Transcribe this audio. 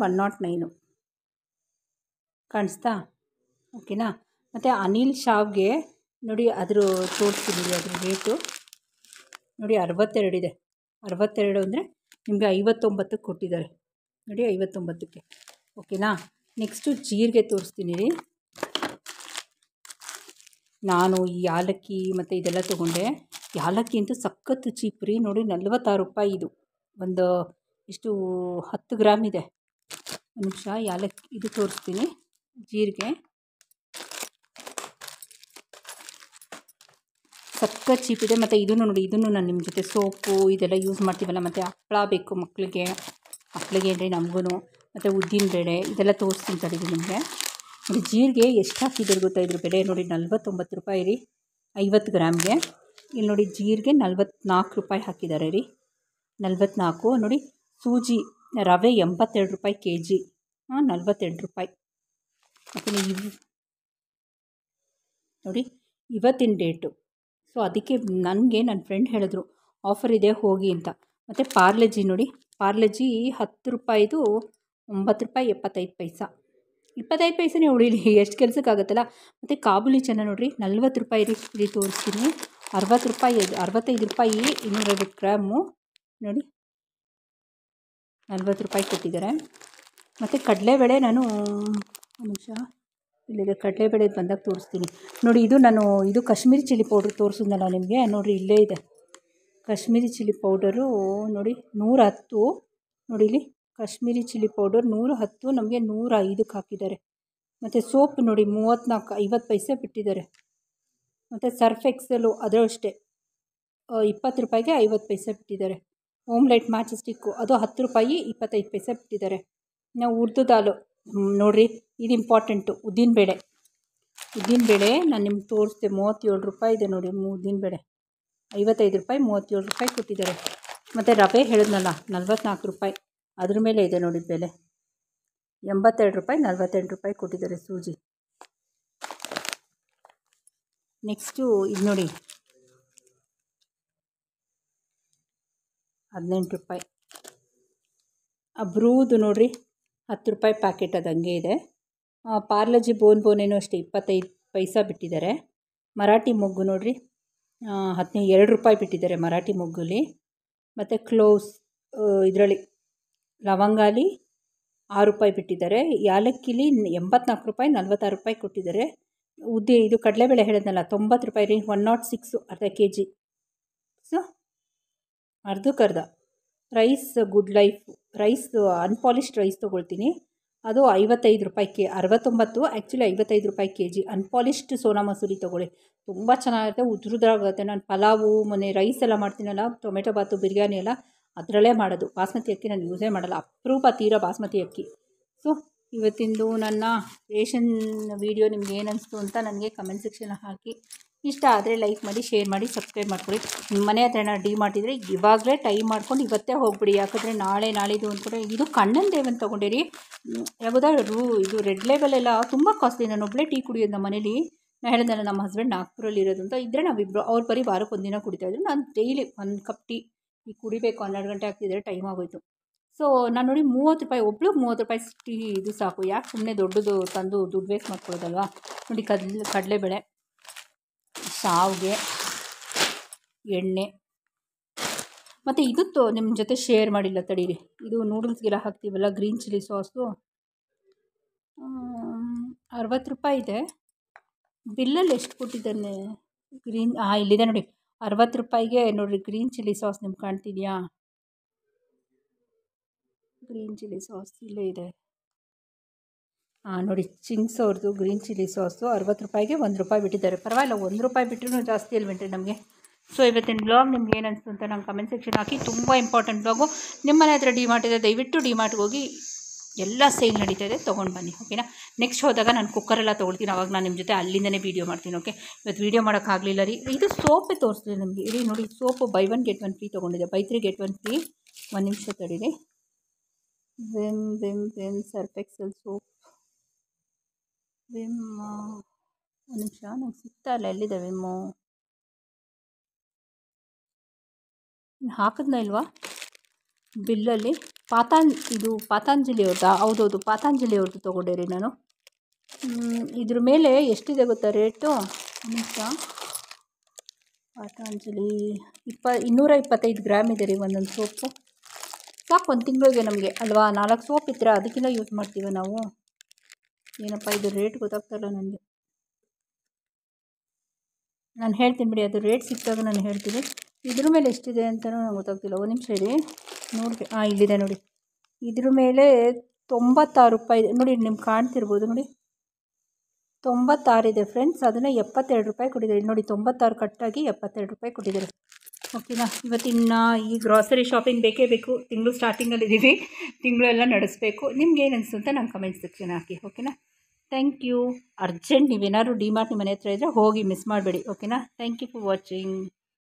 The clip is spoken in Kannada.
109 ಕಾಣಿಸ್ತಾ? ಓಕೆನಾ. ಮತ್ತು ಅನಿಲ್ ಶಾವ್ಗೆ ನೋಡಿ, ಅದ್ರ ತೋರಿಸ್ತೀನಿ ಅದ್ರ ರೇಟು ನೋಡಿ 62 ಇದೆ. 62 ಅಂದರೆ ನಿಮಗೆ 59ಕ್ಕೆ ಕೊಟ್ಟಿದ್ದಾರೆ ನೋಡಿ, 59ಕ್ಕೆ. ಓಕೆನಾ. ನೆಕ್ಸ್ಟು ಜೀರಿಗೆ ತೋರಿಸ್ತೀನಿ ರೀ. ನಾನು ಈ ಯಾಲಕ್ಕಿ ಮತ್ತು ಇದೆಲ್ಲ ತೊಗೊಂಡೆ. ಯಾಲಕ್ಕಿ ಅಂತೂ ಸಖತ್ತು ಚೀಪ್ ರೀ ನೋಡಿ, 46 ರೂಪಾಯಿ ಇದು. ಒಂದು ಇಷ್ಟು 10 ಗ್ರಾಮ್ ಇದೆ. ಒಂದು ನಿಮಿಷ, ಯಾಲಕ್ಕಿ ಇದು ತೋರಿಸ್ತೀನಿ. ಜೀರಿಗೆ ಸಖತ್ ಚೀಪ್ ಇದೆ. ಮತ್ತು ಇದನ್ನು ನೋಡಿ, ಇದನ್ನು ನಾನು ನಿಮ್ಮ ಜೊತೆ ಸೋಪು ಇದೆಲ್ಲ ಯೂಸ್ ಮಾಡ್ತೀವಲ್ಲ, ಮತ್ತು ಹಪ್ಪಳ ಬೇಕು ಮಕ್ಕಳಿಗೆ ಅಂದರೆ ನಮಗೂ, ಮತ್ತು ಉದ್ದಿನಬೇಳೆ ಇದೆಲ್ಲ ತೋರಿಸ್ತೀನಿ ತಡೀರಿ ನಿಮಗೆ. ನೋಡಿ ಜೀರಿಗೆ ಎಷ್ಟು ಹಾಕಿದ್ದಾರೆ ಗೊತ್ತಾ? ಇದ್ರ ಬೆಲೆ ನೋಡಿ 49 ರೂಪಾಯಿ ರೀ 50 ಗ್ರಾಮ್ಗೆ. ಇಲ್ಲಿ ನೋಡಿ ಜೀರಿಗೆ 44 ರೂಪಾಯಿ ಹಾಕಿದ್ದಾರೆ ರೀ, 44. ನೋಡಿ ಸೂಜಿ ರವೆ 82 ರೂಪಾಯಿ kg, 48 ರೂಪಾಯಿ. ಮತ್ತು ನೋಡಿ ಇವತ್ತಿನ ಡೇಟು. ಸೊ ಅದಕ್ಕೆ ನನಗೆ ನನ್ನ ಫ್ರೆಂಡ್ ಹೇಳಿದ್ರು ಆಫರ್ ಇದೆ ಹೋಗಿ ಅಂತ. ಮತ್ತು ಪಾರ್ಲೆಜಿ ನೋಡಿ, ಪಾರ್ಲೆಜಿ 10 ರೂಪಾಯಿದು 9 ರೂಪಾಯಿ 75 ಪೈಸಾ. 25 ಪೈಸೆನೇ ಉಳಿಲಿ, ಎಷ್ಟು ಕೆಲಸಕ್ಕಾಗತ್ತಲ್ಲ. ಮತ್ತು ಕಾಬೂಲಿ ಚೆನ್ನ ನೋಡಿರಿ 40 ರೂಪಾಯಿ ರೀ. ಇಲ್ಲಿ ತೋರಿಸ್ತೀನಿ 60 ರೂಪಾಯಿ, 65 ರೂಪಾಯಿ 250 ಗ್ರಾಮು ನೋಡಿ, 40 ರೂಪಾಯಿ ಕೊಟ್ಟಿದ್ದಾರೆ. ಮತ್ತು ಕಡಲೆಬೇಳೆ ನಾನು ಒಂದು ನಿಮಿಷ ಇಲ್ಲಿದೆ, ಕಡಲೆಬೇಳೆ ಬಂದಾಗ ತೋರಿಸ್ತೀನಿ ನೋಡಿ. ಇದು ಕಾಶ್ಮೀರಿ ಚಿಲ್ಲಿ ಪೌಡ್ರ್ ತೋರಿಸಿದ್ನಲ್ಲ ನಿಮಗೆ, ನೋಡಿರಿ ಇಲ್ಲೇ ಇದೆ ಕಾಶ್ಮೀರಿ ಚಿಲ್ಲಿ ಪೌಡರು ನೋಡಿ 110. ನೋಡಿ ಇಲ್ಲಿ ಕಾಶ್ಮೀರಿ ಚಿಲ್ಲಿ ಪೌಡರ್ 110, ನಮಗೆ 105ಕ್ಕೆ ಹಾಕಿದ್ದಾರೆ. ಮತ್ತು ಸೋಪ್ ನೋಡಿ 34, 50 ಪೈಸೆ ಬಿಟ್ಟಿದ್ದಾರೆ. ಮತ್ತು ಸರ್ಫ್ ಎಕ್ಸೆಲು ಅದು ಅಷ್ಟೇ 20 ರೂಪಾಯಿಗೆ 50 ಪೈಸೆ ಬಿಟ್ಟಿದ್ದಾರೆ. ಓಮ್ಲೈಟ್ ಮ್ಯಾಚ್ ಸ್ಟಿಕ್ಕು ಅದು 10 ರೂಪಾಯಿ 25 ಪೈಸೆ ಬಿಟ್ಟಿದ್ದಾರೆ. ನಾವು ಉರ್ದು ದಾಲು ನೋಡಿರಿ, ಇದು ಇಂಪಾರ್ಟೆಂಟು. ಉದ್ದಿನಬೇಳೆ ನಾನು ನಿಮ್ಗೆ ತೋರಿಸ್ದೆ 37 ರೂಪಾಯಿ ಇದೆ ನೋಡಿ. ಉದ್ದಿನಬೇಳೆ 55 ರೂಪಾಯಿ 37 ರೂಪಾಯಿ ಕೊಟ್ಟಿದ್ದಾರೆ. ಮತ್ತು ರವೆ ಹೇಳಿದ್ನಲ್ಲ 44 ರೂಪಾಯಿ, ಅದ್ರ ಮೇಲೆ ಇದೆ ನೋಡಿ ಬೆಲೆ 82 ರೂಪಾಯಿ 48 ರೂಪಾಯಿ ಕೊಟ್ಟಿದ್ದಾರೆ ಸೂಜಿ. ನೆಕ್ಸ್ಟು ಇದು ನೋಡಿ 18 ರೂಪಾಯಿ. ಬ್ರೂದು ನೋಡಿರಿ 10 ರೂಪಾಯಿ ಪ್ಯಾಕೆಟ್, ಅದು ಹಂಗೆ ಇದೆ. ಪಾರ್ಲಜಿ ಬೋನೇನೋ ಅಷ್ಟೇ 25 ಪೈಸಾ ಬಿಟ್ಟಿದ್ದಾರೆ. ಮರಾಠಿ ಮೊಗ್ಗು ನೋಡಿರಿ 2 ರೂಪಾಯಿ ಬಿಟ್ಟಿದ್ದಾರೆ ಮರಾಠಿ ಮೊಗ್ಗಲ್ಲಿ. ಮತ್ತು ಕ್ಲೋವ್ಸ್ ಇದರಲ್ಲಿ ಲವಂಗಾಲಿ 6 ರೂಪಾಯಿ ಬಿಟ್ಟಿದ್ದಾರೆ. ಯಾಲಕ್ಕಿಲಿ 84 ರೂಪಾಯಿ 46 ರೂಪಾಯಿ ಕೊಟ್ಟಿದ್ದಾರೆ. ಇದು ಕಡಲೆಬೇಳೆ ಹೇಳಿದ್ನಲ್ಲ 90 ರೂಪಾಯಿ ರೀ, 106 ಅರ್ಧ kg. ಸೊ ಅರ್ಧಕ್ಕರ್ಧ. Rice good life rice unpolished rice ತೊಗೊಳ್ತೀನಿ, ಅದು 55 ರೂಪಾಯಿ 69, ಆ್ಯಕ್ಚುಲಿ 55 ರೂಪಾಯಿ kg. ಅನ್ಪಾಲಿಶ್ಡ್ ಸೋನಾ ಮಸೂರಿ ತೊಗೊಳ್ಳಿ, ತುಂಬ ಚೆನ್ನಾಗಿರುತ್ತೆ, ಉದ್ರುದ್ರಾಗುತ್ತೆ. ನಾನು ಪಲಾವು ಮೊನ್ನೆ ರೈಸ್ ಎಲ್ಲ ಮಾಡ್ತೀನಲ್ಲ, ಟೊಮೆಟೊ ಬಾತು ಬಿರಿಯಾನಿ ಎಲ್ಲ ಅದರಲ್ಲೇ ಮಾಡೋದು. ಬಾಸ್ಮತಿ ಅಕ್ಕಿ ನಾನು ಯೂಸೇ ಮಾಡಲ್ಲ, ಅಪರೂಪ ತೀರಾ ಬಾಸ್ಮತಿ ಅಕ್ಕಿ. ಸೊ ಇವತ್ತಿಂದು ನನ್ನ ರೇಷನ್ ವೀಡಿಯೋ ನಿಮ್ಗೆ ಏನು ಅನಿಸ್ತು ಅಂತ ನನಗೆ ಕಮೆಂಟ್ ಸೆಕ್ಷನಲ್ಲಿ ಹಾಕಿ. ಇಷ್ಟ ಆದರೆ ಲೈಕ್ ಮಾಡಿ, ಶೇರ್ ಮಾಡಿ, ಸಬ್ಸ್ಕ್ರೈಬ್ ಮಾಡ್ಕೊಳ್ಳಿ. ನಿಮ್ಮ ಮನೆ ಹತ್ರ ಏನಾದ್ರು ಡಿಮಾರ್ಟ್ ಇದ್ದರೆ ಇವಾಗಲೇ ಟೈಮ್ ಮಾಡ್ಕೊಂಡು ಇವತ್ತೇ ಹೋಗ್ಬಿಡಿ, ಯಾಕಂದರೆ ನಾಳಿದ್ದು ಅಂದ್ಕೊಂಡ್ರೆ. ಇದು ಕಣ್ಣನ್ ದೇವನ್ ತೊಗೊಂಡಿರಿ, ಯಾವುದೋ ಇದು ರೆಡ್ ಲೇಬಲ್ ಎಲ್ಲ ತುಂಬ ಕಾಸ್ಟ್ಲಿ. ನಾನು ಒಬ್ಬಳೇ ಟೀ ಕುಡಿಯೋದು ನಮ್ಮ ಮನೇಲಿ. ನಾನು ಹೇಳಿದ್ನಲ್ಲ ನಮ್ಮ ಹಸ್ಬೆಂಡ್ ನಾಗ್ಪುರಲ್ಲಿ ಇರೋದು ಅಂತ. ಇದ್ದರೆ ನಾವಿಬ್ಬರು, ಅವ್ರು ಬರೀ ವಾರಕ್ಕೆ ಒಂದಿನ ಕುಡಿತಾಯಿದ್ರು, ನಾನು ಡೈಲಿ 1 ಕಪ್ ಟೀ ಈಗ ಕುಡಿಬೇಕು. 12 ಗಂಟೆ ಆಗ್ತಿದ್ರೆ ಟೈಮ್ ಆಗೋಯ್ತು. ಸೊ ನಾನು ನೋಡಿ 30 ರೂಪಾಯಿ, ಒಬ್ಳು 30 ರೂಪಾಯಿ ಟೀ ಇದು ಸಾಕು, ಯಾಕೆ ಸುಮ್ಮನೆ ದೊಡ್ಡದು ತಂದು ದುಡ್ಡು ವೇಸ್ಟ್ ಮಾಡ್ಕೊಳ್ಳೋದಲ್ವಾ. ನೋಡಿ ಕಡಲೆಬೇಳೆ, ಶಾವಿಗೆ, ಎಣ್ಣೆ. ಮತ್ತು ಇದು ನಿಮ್ಮ ಜೊತೆ ಶೇರ್ ಮಾಡಿಲ್ಲ ತಡೀರಿ, ಇದು ನೂಡಲ್ಸ್ಗೆಲ್ಲ ಹಾಕ್ತೀವಲ್ಲ ಗ್ರೀನ್ ಚಿಲ್ಲಿ ಸಾಸು 60 ರೂಪಾಯಿ ಇದೆ. ಬಿಲ್ಲಲ್ಲಿ ಎಷ್ಟು ಕೊಟ್ಟಿದ್ದಾನೆ ಇಲ್ಲಿದೆ ನೋಡಿ 60 ರೂಪಾಯಿಗೆ ನೋಡಿರಿ ಗ್ರೀನ್ ಚಿಲ್ಲಿ ಸಾಸ್. ನಿಮ್ಗೆ ಕಾಣ್ತಿದೆಯಾ ಗ್ರೀನ್ ಚಿಲ್ಲಿ ಸಾಸ್? ಇಲ್ಲೇ ಇದೆ ನೋಡಿ, ಚಿಂಗ್ಸ್ ಅವ್ರದ್ದು ಗ್ರೀನ್ ಚಿಲ್ಲಿ ಸಾಸು 60 ರೂಪಾಯಿಗೆ 1 ರೂಪಾಯಿ ಬಿಟ್ಟಿದ್ದಾರೆ. ಪರವಾಗಿಲ್ಲ, 1 ರೂಪಾಯಿ ಬಿಟ್ಟರೂ ಜಾಸ್ತಿ ಅಲ್ವೇನ್ರಿ ನಮಗೆ. ಸೊ ಇವತ್ತಿನ ಬ್ಲಾಗ್ ನಿಮ್ಗೆ ಏನು ಅನಿಸ್ತು ಅಂತ ನಂಗೆ ಕಮೆಂಟ್ ಸೆಕ್ಷನ್ ಹಾಕಿ. ತುಂಬ ಇಂಪಾರ್ಟೆಂಟ್ ಬ್ಲಾಗು. ನಿಮ್ಮ ಮನೆ ಹತ್ರ ಡಿಮಾರ್ಟ್ ಇದೆ, ದಯವಿಟ್ಟು ಡಿಮಾರ್ಟ್ಗೆ ಹೋಗಿ, ಎಲ್ಲ ಸೇಲ್ ನಡೀತಾ ಇದೆ, ತೊಗೊಂಡು ಬನ್ನಿ. ಓಕೆನಾ. ನೆಕ್ಸ್ಟ್ ಹೋದಾಗ ನಾನು ಕುಕ್ಕರೆಲ್ಲ ತೊಗೊಳ್ತೀನಿ, ಅವಾಗ ನಾನು ನಿಮ್ಮ ಜೊತೆ ಅಲ್ಲಿಂದನೇ ವೀಡಿಯೋ ಮಾಡ್ತೀನಿ. ಓಕೆ, ಇವತ್ತು ವೀಡಿಯೋ ಮಾಡೋಕ್ಕಾಗಲಿಲ್ಲ ರೀ. ಇದು ಸೋಪೇ ತೋರಿಸ್ತೀನಿ ನಿಮಗೆ ಇರಿ. ನೋಡಿ ಸೋಪು ಬೈ 1 get 1 ಫ್ರೀ ತೊಗೊಂಡಿದೆ, ಬೈ 3 get 1 ಫ್ರೀ. 1 ನಿಮಿಷ ತಡೀರಿ. Vim Surf Excel soap, Vim. 1 ನಿಮಿಷ, ನಂಗೆ ಸಿಗ್ತಾ ಇಲ್ಲ, ಎಲ್ಲಿದೆ ವಿಮ್ಮು? ಹಾಕಿದ್ನ ಇಲ್ವಾ? ಬಿಲ್ಲಲ್ಲಿ ಇದು ಪಾತಾಂಜಲಿ ಅವ್ರದ್ದು, ಹೌದೌದು ಪಾತಾಂಜಲಿ ಅವ್ರದ್ದು ತೊಗೊಂಡೆ ರೀ ನಾನು. ಇದ್ರ ಮೇಲೆ ಎಷ್ಟಿದೆ ಗೊತ್ತಾ ರೇಟು? ನಿಮಿಷ. ಪಾತಾಂಜಲಿ 225 ಗ್ರಾಮ್ ಇದೆ ರೀ ಒಂದೊಂದು ಸೋಪು. ಸಾಕು, ಒಂದು ತಿಂಗಳಿಗೆ ನಮಗೆ ಅಲ್ವಾ? 4 ಸೋಪ್ ಇದ್ದರೆ ಅದಕ್ಕಿಂತ ಯೂಸ್ ಮಾಡ್ತೀವಿ ನಾವು. ಏನಪ್ಪ ಇದು ರೇಟ್ ಗೊತ್ತಾಗ್ತಾಯಿಲ್ಲ ನನಗೆ. ನಾನು ಹೇಳ್ತೀನಿ ಬಿಡಿ, ಅದು ರೇಟ್ ಸಿಕ್ಕಿದಾಗ ನಾನು ಹೇಳ್ತೀನಿ. ಇದ್ರ ಮೇಲೆ ಎಷ್ಟಿದೆ ಅಂತಲೂ ನಂಗೆ ಗೊತ್ತಾಗ್ತಿಲ್ಲ. ಒಂದು ನಿಮಿಷ ಇರಿ, ನೋಡಿ. ಇಲ್ಲಿದೆ ನೋಡಿ. ಇದ್ರ ಮೇಲೆ 96 ರೂಪಾಯಿ ಇದೆ ನೋಡಿ. ನಿಮ್ಗೆ ಕಾಣ್ತಿರ್ಬೋದು ನೋಡಿ, 96 ಇದೆ ಫ್ರೆಂಡ್ಸ್. ಅದನ್ನು 72 ರೂಪಾಯಿ ಕೊಟ್ಟಿದ್ದಾರೆ ನೋಡಿ. 96 ಕಟ್ಟಾಗಿ 72 ರೂಪಾಯಿ ಕೊಟ್ಟಿದ್ದಾರೆ. ಓಕೆನಾ? ಇವತ್ತಿನ ಈ ಗ್ರಾಸರಿ ಶಾಪಿಂಗ್ ಬೇಕೇ ಬೇಕು. ತಿಂಗಳು ಸ್ಟಾರ್ಟಿಂಗಲ್ಲಿದ್ದೀವಿ, ತಿಂಗಳೆಲ್ಲ ನಡೆಸಬೇಕು. ನಿಮ್ಗೆ ಏನು ಅನಿಸ್ತು ಅಂತ ನಂಗೆ ಕಮೆಂಟ್ ಸೆಕ್ಷನ್ ಹಾಕಿ. ಓಕೆನಾ? Thank you. ಅರ್ಜೆಂಟ್ ನೀವೇನಾದ್ರು ಡಿಮಾರ್ಟ್ ನಿಮ್ಮ ಮನೆ ಹತ್ರ ಇದ್ದರೆ ಹೋಗಿ ಮಿಸ್ ಮಾಡಬೇಡಿ. ಓಕೆನಾ? Thank you for watching.